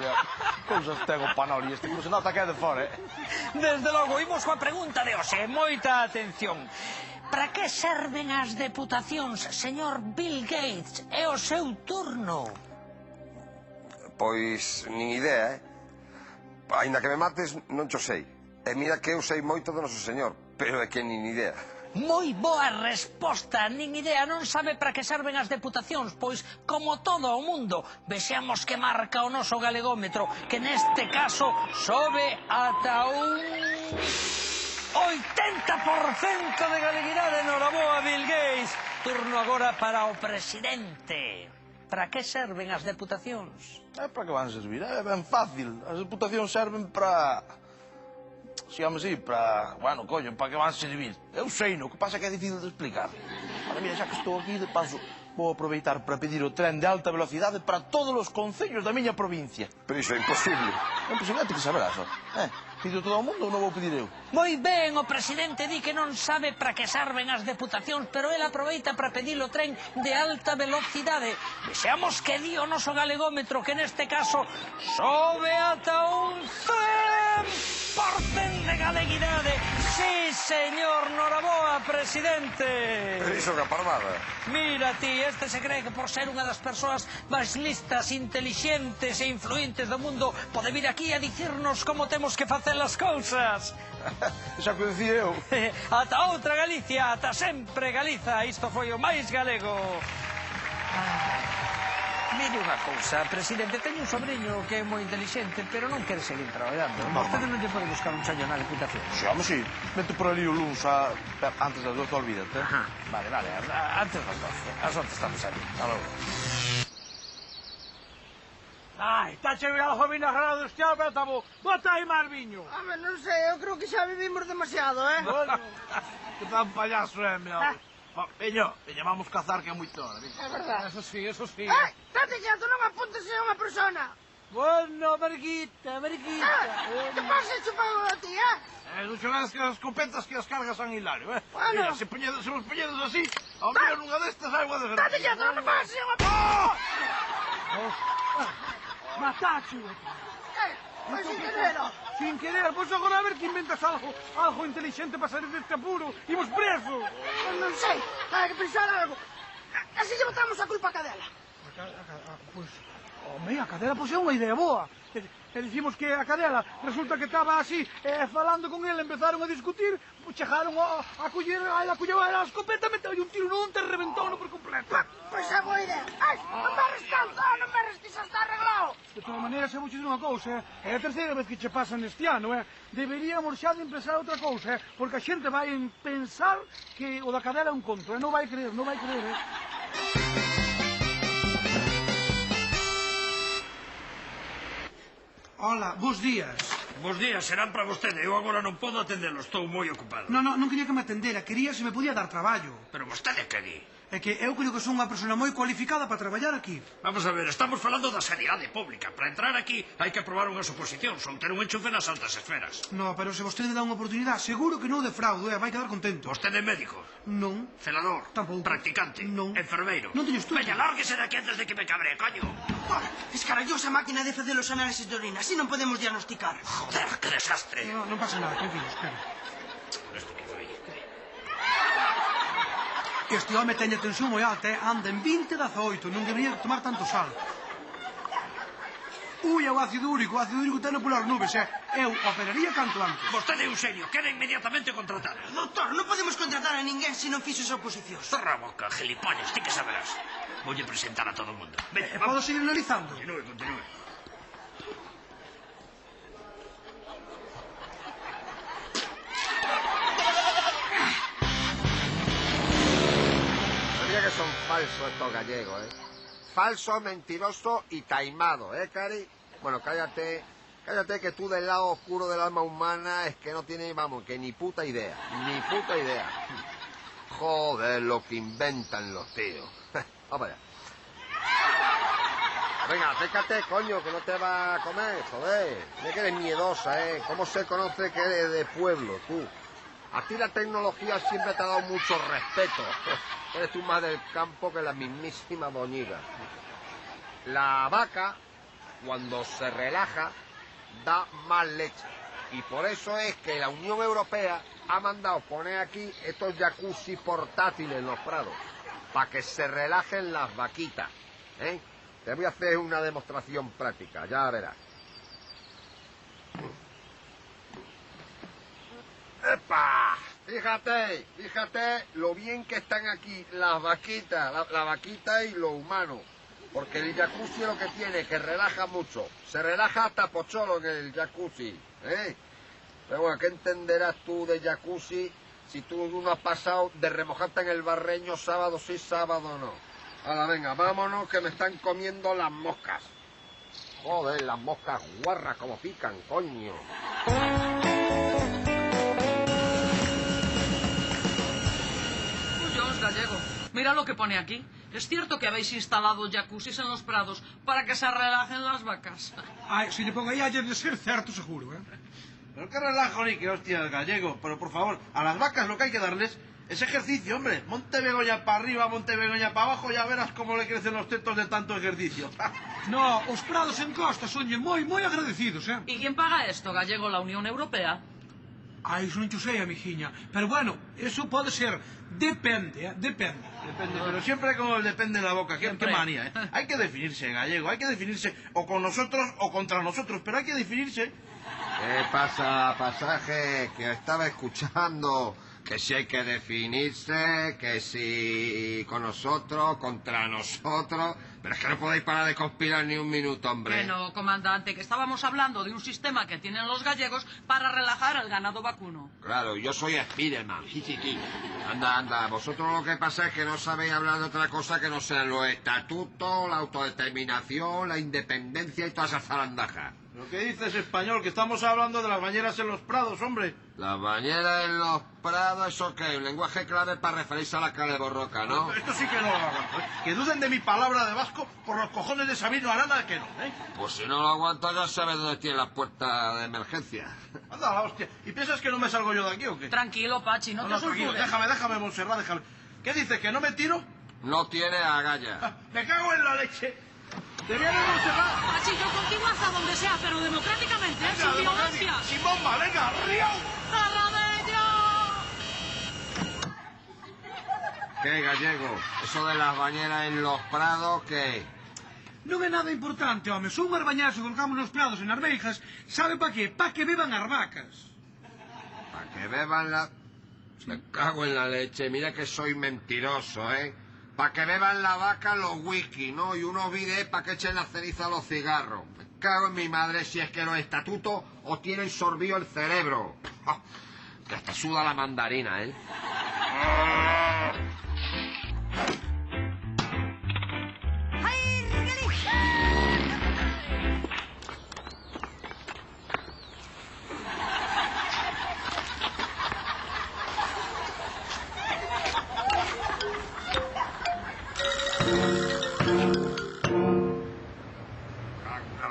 cousas ten o Panoli, este curso nota que é de fora, Desde logo, imos coa pregunta de hoxe. Moita atención. Para que serven as deputacións, señor Bill Gates? É o seu turno. Pois, nin idea, Ainda que me mates, non cho sei. E mira que eu sei moito do noso señor, pero é que nin idea. Moi boa resposta, nin idea, non sabe para que serven as deputacións, pois, como todo o mundo, vexamos que marca o noso galegómetro, que neste caso sobe ata un... 80% de galeguidade no Noraboa, Bill Gates. Turno agora para o presidente. Para que serven as deputacións? Para que van servir? É ben fácil. As deputacións serven para... Xigamos así, para... Bueno, coño, para que van servir? Eu sei, no que pasa é que é difícil de explicar. Ahora, mira, xa que estou aquí, de paso, vou aproveitar para pedir o tren de alta velocidade para todos os concellos da miña provincia. Pero iso é imposible. É imposible, te que saberás, ó. Pido todo o mundo ou non vou pedir eu? Moi ben, o presidente di que non sabe para que serven as deputacións, pero ele aproveita para pedir o tren de alta velocidade. Vexamos que di o noso galegómetro, que neste caso sobe ata un 100% de galeguidade. Sí, señor, Noraboa, presidente. Pero iso que parvada. Mira ti, este se cree que por ser unha das persoas máis listas, intelixentes e influentes do mundo pode vir aquí a dicirnos como temos que facer as cousas. Xa que dicía eu. Ata outra Galicia, ata sempre Galiza. Isto foi o máis galego. Mire unha cousa, presidente, teño un sobrinho que é moi inteligente, pero non quere seguir traballando. Vostede non lle pode buscar un challo na deputación? Sí, home, sí. Vete por ali o luns antes das 12, olvídate. Vale, antes das 12. As 11 estamos ali. Hasta logo. Ai, está chegando o vinagrado este ano, pero tamo... Bota aí máis viño. Home, non sei, eu creo que xa vivimos demasiado, Bueno, que tan payaso é, meu. Veño, vamos cazar que é moito hora. É verdade. Eso sí. Ai, tate quieto, non apuntes a unha persona. Bueno, Marguita. Que pasa, chupado a ti, Non xogas que as escopetas que as cargas San Hilario, Bueno. Mira, se os poñedes así, ao menos nunha destas hai unha desgracia. Tate quieto, non me pases a unha... Matacho. Pois sin querer. Sin querer, pois agora a ver que inventas algo inteligente para salir deste apuro. Imos presos. Non sei, hai que pensar algo. Así lle botamos a culpa a Cadela. Pois, home, a Cadela pois é unha idea boa. E dicimos que a Cadela resulta que estaba así, falando con ele, empezaron a discutir, chegaron a coller, a colleu a escopeta, meteu un tiro non te reventou por completo. Pois é boa idea. Ai, non me arres tanto, non me arres, xa está arreglado. De todas maneiras, é vou dicir unha cousa, é a terceira vez que che pasa neste ano, Deberíamos xa de empezar outra cousa, porque a xente vai pensar que o da Cadela é un conto, non vai creer, Hola, bons días. Bos días, serán para vostede. Eu agora non podo atendelo, estou moi ocupado. Non quería que me atendera, quería se me podía dar traballo. Pero vostede que di? É que eu creo que son unha persona moi cualificada para traballar aquí. Vamos a ver, estamos falando da sanidade pública. Para entrar aquí hai que aprobar unhas oposicións ou ter un enchufe nas altas esferas. No, pero se vostede dá unha oportunidade, seguro que non defraudo, vai quedar contento. Vostede é médico? Non. Celador? Tampouco. Practicante? Non. Enfermeiro? Non teño estudo. Veña, lárguese de aquí antes de que me cabre, coño. Escarallosa máquina de facer os análisis de orina, así non podemos diagnosticar. Joder, que desastre. Non pasa nada, tranquilo, espera. Isto que foi? Este home teña tensión moi alta, anda en 20-18, non debería tomar tanto sal. Ui, é o ácido úrico teno polas nubes, eu operaría canto antes. Vostede é un serio, queda inmediatamente contratar. Doctor, non podemos contratar a ninguén se non fixo esa oposición. Cerra a boca, gilipollas, ti que saberás. Voulle presentar a todo o mundo. Podo seguir analizando? Continúe. Sabía que son falsos estos gallegos, Falso, mentiroso y taimado, Cari? Bueno, cállate que tú del lado oscuro del alma humana es que no tienes, vamos, que ni puta idea. Joder, lo que inventan los tíos. Vamos allá. Venga, acércate, coño, que no te va a comer, joder. Mira que eres miedosa, ¿Cómo se conoce que eres de pueblo, tú? A ti la tecnología siempre te ha dado mucho respeto. Eres tú más del campo que la mismísima boñiga. La vaca, cuando se relaja, da más leche. Y por eso es que la Unión Europea ha mandado poner aquí estos jacuzzi portátiles en los prados, para que se relajen las vaquitas, Te voy a hacer una demostración práctica, ya verás. ¡Epa! Fíjate lo bien que están aquí las vaquitas, la vaquita y los humanos. Porque el jacuzzi lo que tiene es que relaja mucho. Se relaja hasta Pocholo en el jacuzzi, Pero bueno, ¿qué entenderás tú de jacuzzi si tú no has pasado de remojarte en el barreño sábado sí, sábado no? Ahora, venga, vámonos que me están comiendo las moscas. Joder, las moscas guarras como pican, coño. Dios, Gallego, mira lo que pone aquí. ¿Es cierto que habéis instalado jacuzzis en los prados para que se relajen las vacas? Ay, si le pongo ahí, hay de ser cierto seguro, ¿eh? Pero qué relajo ni qué hostia, Gallego. Pero por favor, a las vacas lo que hay que darles es ejercicio, hombre. Monte Begoña para arriba, Monte Begoña para abajo, ya verás cómo le crecen los tetos de tanto ejercicio. No, os prados en costa son moi agradecidos, ¿eh? ¿Y quién paga esto, Gallego? ¿La Unión Europea? Ai, iso non xo sei, amigiña. Pero bueno, eso pode ser... Depende, depende. Depende, pero siempre con el depende en la boca. Qué manía, ¿eh? Hay que definirse, Gallego. Hay que definirse o con nosotros o contra nosotros, pero hay que definirse. ¿Qué pasa, pasaje? Que estaba escuchando que si hay que definirse, que si con nosotros, contra nosotros... Pero es que no podéis parar de conspirar ni un minuto, hombre. Bueno, comandante, que estábamos hablando de un sistema que tienen los gallegos para relajar al ganado vacuno. Claro, yo soy Spiderman. Anda, vosotros lo que pasa es que no sabéis hablar de otra cosa que no sean los estatutos, la autodeterminación, la independencia y todas esas zarandajas. ¿Pero qué dices, español? Que estamos hablando de las bañeras en los prados, hombre. Las bañeras en los prados, ¿eso qué? Un lenguaje clave para referirse a la caleborroca, ¿no? Esto sí que no lo aguanto, ¿eh? Que duden de mi palabra de vasco por los cojones de Sabino Arana que no, ¿eh? Pues si no lo aguantas ya sabes dónde tiene la puerta de emergencia. Anda, la hostia. ¿Y piensas que no me salgo yo de aquí o qué? Tranquilo, Pachi, no te tranquilo. sulfures. Déjame, Montserrat, déjame. ¿Qué dices, que no me tiro? No tiene agallas. Me cago en la leche. ¡Te viene Montserrat! Pachi, yo contigo hasta donde sea, pero democráticamente, ¿eh? Sin violencia. ¡Sin bomba, venga, río! ¿Qué, Gallego? ¿Eso de las bañeras en los prados, qué? Non é nada importante, home. Son unhas bañadas que colocamos nos prados en Arbeijas. Sabe pa qué? Pa que beban as vacas. Pa que beban la... Me cago en la leche. Mira que soy mentiroso, ¿eh? Pa que beban la vaca los whisky, ¿no? Y unos bidets pa que echen la ceniza a los cigarros. Me cago en mi madre si es que los estatutos os tienen sorbido el cerebro. Que hasta suda la mandarina, ¿eh?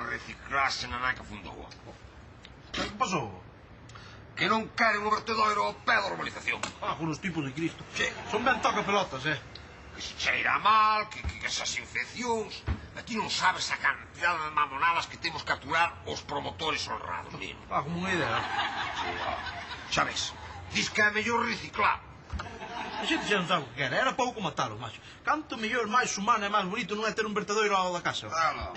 Reciclarse na naca fundou. Que pasou? Que non queren o vertedoiro ao pé da urbanización. Con os tipos de Cristo. Sí. Son ben toca pelotas, Que se cheira mal, que esas infeccións... E ti non sabes a cantidad de mamonadas que temos que aturar os promotores honrados, mira. Como unha idea. Xa ves, dis que é mellor reciclar. A xente xa non sabe o que era. Era pouco matalos, macho. Canto mellor, máis humano e máis bonito non é ter un vertedoiro ao lado da casa.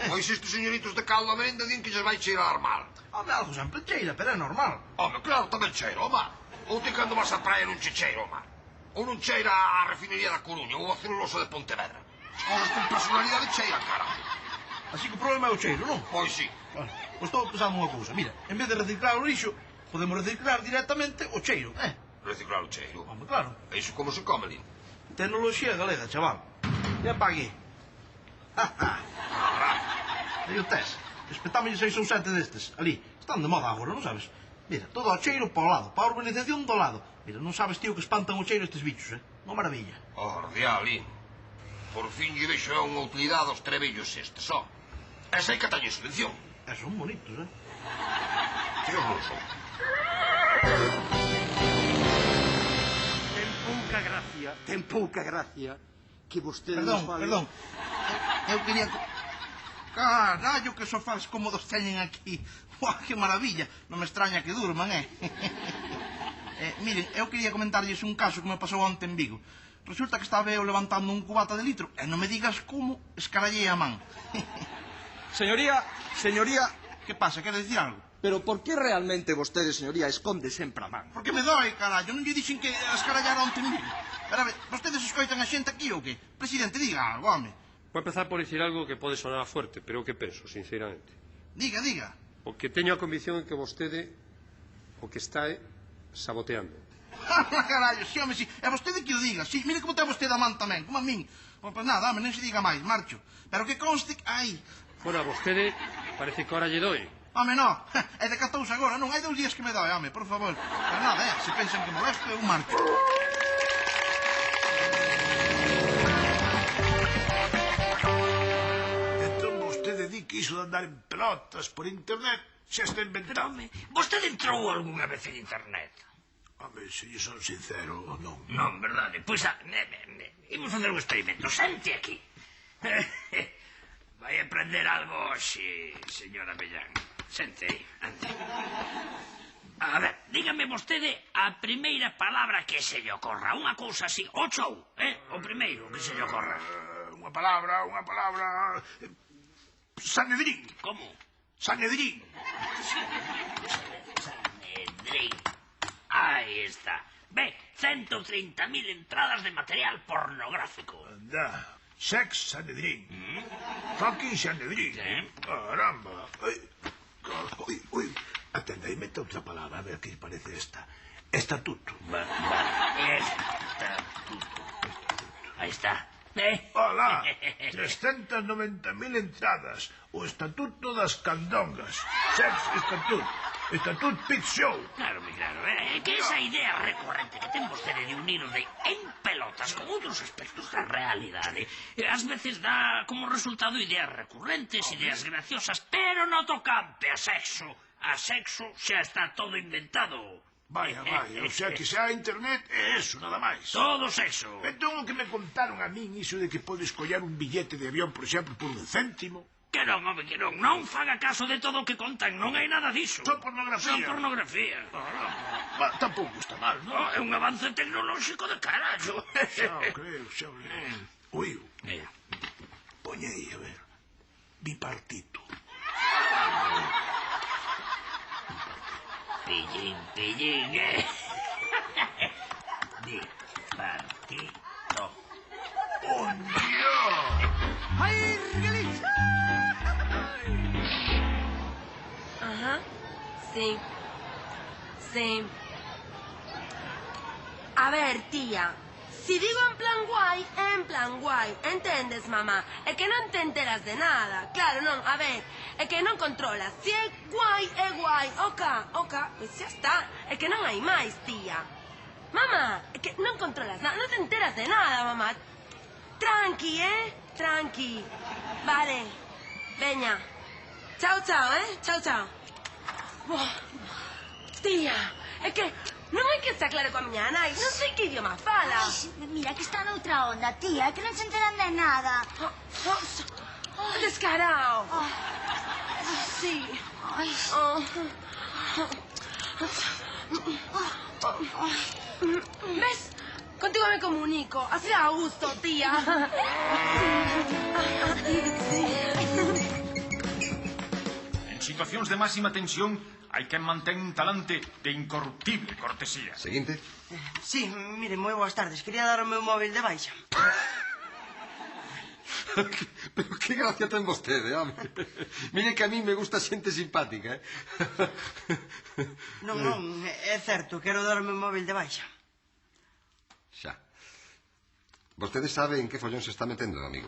Pois estes señoritos de caldo a merenda din que lles vai cheirar mal. Home, algo sempre cheira, pero é normal. Home, claro, tamén cheira, home. Ou ti cando vas á praia non che cheira, home. Ou non cheira a refinería da Coruña ou a celulosa de Pontevedra. As cosas con personalidade cheiran, cara. Así que o problema é o cheiro, non? Pois sí. Bueno, pois estou pensando unha cousa. Mira, en vez de reciclar o lixo, podemos reciclar directamente o cheiro, Reciclar o cheiro? Home, claro. E iso como se come, Lino? Tecnoloxía galega, chaval. Ya paguei. Aí o tes. Espetámoslle 6 ou 7 destes. Ali. Están de moda agora, non sabes? Mira, todo o cheiro para o lado. Para a urbanización do lado. Mira, non sabes, tío, que espantan o cheiro estes bichos, Unha maravilla. Dial, Lino. Por fin lle vexo unha utilidade aos trebillos estes, ó. Esa hai que tañe subvención. E son bonitos, Que non son. Ten pouca gracia que vostede Perdón, nos fale... perdón. Eu quería... Carallo, que sofás cómodos teñen aquí. Uah, que maravilla. Non me extraña que durman, Miren, eu quería comentarlles un caso que me pasou onte en Vigo. Resulta que estaba eu levantando un cubata de litro e non me digas como escarallei a man. Señoría... Que pasa, quer dicir algo? Pero por que realmente vostede, señoría, esconde sempre a man? Porque me dói, carallo. Non lle dixen que escarallara onte en Vigo. Pero a ver, vostedes escoitan a xente aquí ou que? Presidente, diga algo, home. Vou empezar por dicir algo que pode sonar fuerte, pero o que penso, sinceramente. Diga. Porque teño a convicción en que vostede o que está saboteando. Carallo, sí, home, sí. É vostede que o diga. Sí, mire como ten vostede a man tamén, como a min. Pois nada, home, non se diga máis, marcho. Pero que conste... Ai... Bueno, a vostede parece que ahora lle doi. Home, no, é de catouse agora, non, hai 2 días que me dói, home, por favor. Pero nada, se pensan que molesto, eu marcho. Entón vostede di que iso de andar en pelotas por internet xa está inventado. Vostede entrou algunha vez en internet? Home, se lle son sincero, non. Non, verdade. Pois, imos facer un experimento. Sente aquí. Vai aprender algo hoxe, señora Bellán. Sente aí, ande. A ver, dígame vostede a primeira palabra que se lle ocorra. Unha cousa así, o chou, o primeiro que se lle ocorra. Unha palabra... Sanedrín. Como? Sanedrín. Sanedrín. Aí está. Ve, 130.000 entradas de material pornográfico. Anda, sex Sanedrín. Fucking Sanedrín. Caramba. Ui, atenda, aí mete outra palabra, a ver que parece esta. Estatuto. Estatuto. Aí está. Olá, 390.000 entradas. O Estatuto das Candongas. Sex Estatut. Estatut Pit Show. Claro, é que esa idea recurrente que ten vostede de unirnos de en pelotas con outros aspectos da realidade ás veces dá como resultado ideas recurrentes, ideas graciosas, pero no tocante a sexo. A sexo xa está todo inventado. Vaya, o sea que xa a internet é eso, nada máis. Todo sexo. Entón o que me contaron a min iso de que podes collar un billete de avión, por exemplo, por 1 céntimo. Que non, home, que non. Non faga caso de todo o que contan. Non hai nada diso. Só pornografía. Só pornografía. Tampouco está mal, non? É un avance tecnolóxico de carallo. Xa o creo. Oíu. Poñei, a ver. Bipartito. Pillín, Bipartito. ¡Oh, Dios! ¡Ay, Galicia! Ajá, sí. A ver, tía, si digo en plan guai, entendes, mamá? É que non te enteras de nada. Claro, non, a ver, é que non controlas. Si é guai, oca, pois xa está. É que non hai máis, tía. Mamá, é que non controlas nada, non te enteras de nada, mamá. Tranqui, tranqui. Vale, veña. Chao, chao. Tía, é que non hai que estar claro coa miña nai. Non sei que idioma fala. Mira que está noutra onda, tía, que non se enteran de nada. Descarao. Sí. ¿Ves? Contigo me comunico. Así a gusto, tía. En situacións de máxima tensión hai quen mantén un talante de incorruptible cortesía. Seguinte. Sí, mire, moi boas tardes. Quería dar o meu móvil de baixa. Pero que gracia ten vostede, home. Mire que a mí me gusta xente simpática, Non, é certo, quero dar o meu móvil de baixa. Xa. Vostede sabe en que follón se está metendo, amigo?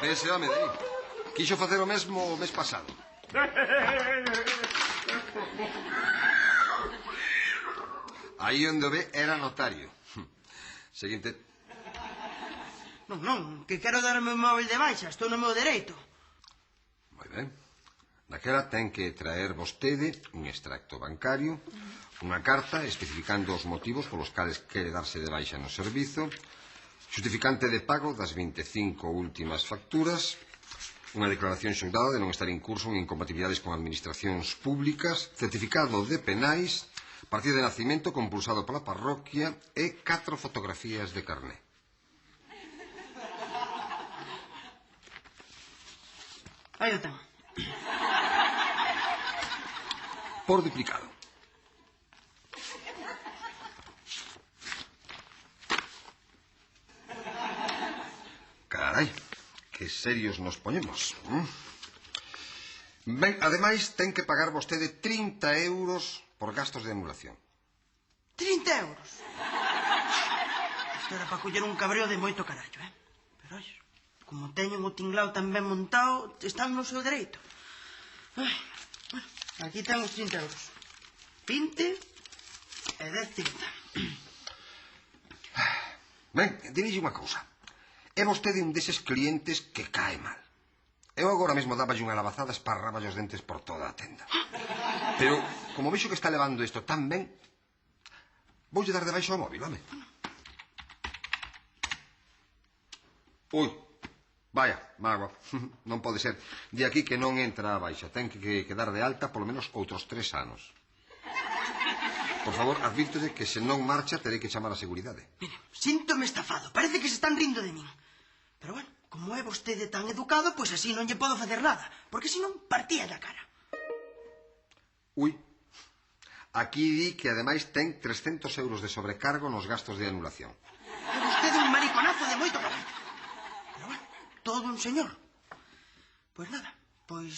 Vese, home, de aí. Quixo facer o mesmo o mes pasado. Aí onde o ve era notario. Seguinte. Non, que quero dar o meu móvil de baixa. Estou no meu dereito. Moi ben. Daquela ten que traer vostede un extracto bancario, unha carta especificando os motivos polos cales quere darse de baixa no servizo, justificante de pago das 25 últimas facturas, unha declaración xogdada de non estar en curso en incompatibilidades con administracións públicas, certificado de penais, partido de nacimento compulsado pola parroquia e 4 fotografías de carné. Aí o ten. Por duplicado. Carai, que serios nos ponemos. Ben, ademais, ten que pagar vostede 30 euros por gastos de anulación. 30 euros? Isto era para coller un cabreo de moito carallo, eh? Pero, oye, como teñen o tinglao tan ben montado, están no seu dereito. Ai, bueno, aquí ten os 30 euros. 20 e 10,30. Ben, dirixe unha cousa. É vostede un deses clientes que cae mal. Eu agora mesmo daballe unha lavazada e esparráballe os dentes por toda a tenda. Pero, como vexo que está levando isto tan ben, voulle dar de baixo ao móvil, home. Ui, vaya, mágoa. Non pode ser. De aquí que non entra a baixa. Ten que quedar de alta polo menos outros 3 anos. Por favor, advírtole que se non marcha terei que chamar a seguridade. Mire, síntome estafado. Parece que se están rindo de min. Pero, bueno, como é vostede tan educado, pois así non lle podo facer nada. Porque senón partía da cara. Ui, aquí di que ademais ten 300 euros de sobrecargo nos gastos de anulación. É vostede un mariconazo de moito carallo. Pero, bueno, todo un señor. Pois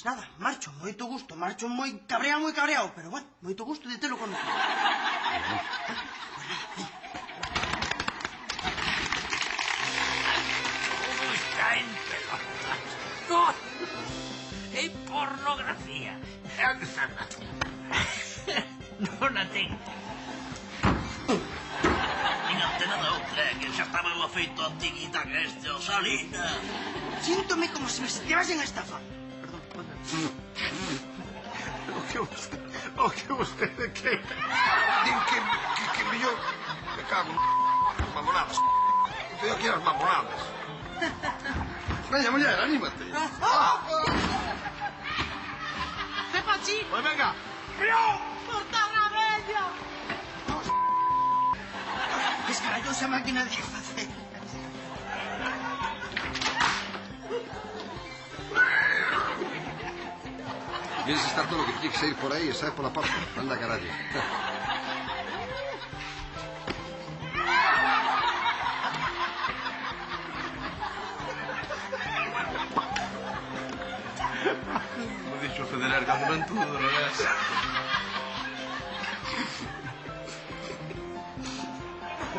nada, marcho, moito gusto. Marcho moi cabreado, pero, bueno, moito gusto de telo con nosotros. Está en pelotas. ¡No! ¡Es pornografía! Non a ten. Nin antena da outra, que xa estaba o afeito antiguita que este o Salina. Síntome como se me estivasen a estafar. Perdón, perdón. O que vostede que... Din que mellor... Me cago en... mamonadas. Teño que ir as mamonadas. Veña, muller, anímate. ¡Ve pa' allí! Pues venga. ¡Cortar la bella! Escarallosa máquina de facer. Vienes estar todo lo que tiene que salir por aí e sae pola porta. Anda, carallo. Como dixo Federer cando ven todo de revés.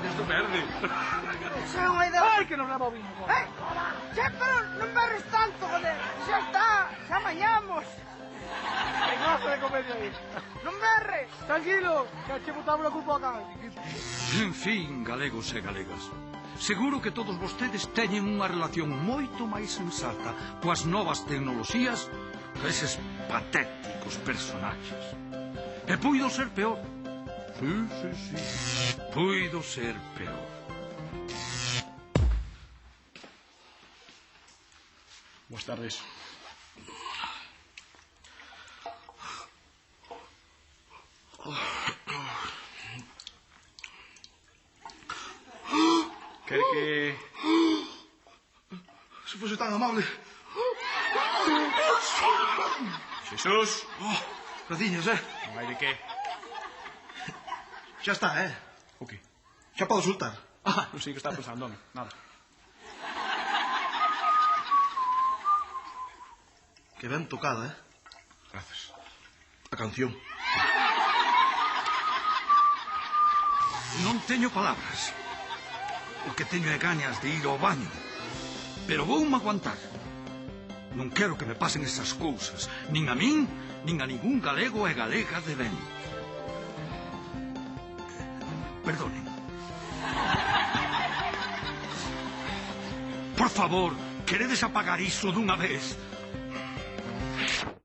Isto perde. Xa unha idea... Ai, que nos leva o vino. Che, pero non berres tanto, joder. Xa está, xa mañamos. Que clase de comedia aí. Non berres. Tranquilo, que che botamos a culpa acá. En fin, galegos e galegas, seguro que todos vostedes teñen unha relación moito máis sensata coas novas tecnoloxías que eses patéticos personaxes. E puido ser peor. Sí. Puido ser peor. Boas tardes. Quere que... Se fose tan amable. Jesús. Graciñas, Non hai de qué. Xa está, O qué? Xa podo soltar. Non sei que está pensando, nada. Que ben tocada, Gracias. A canción. Non teño palabras. O que teño é gañas de ir ao baño. Pero voume aguantar. Non quero que me pasen esas cousas, nin a min, nin a ningún galego e galega de ben. Perdonen. Por favor, queredes apagar iso dunha vez?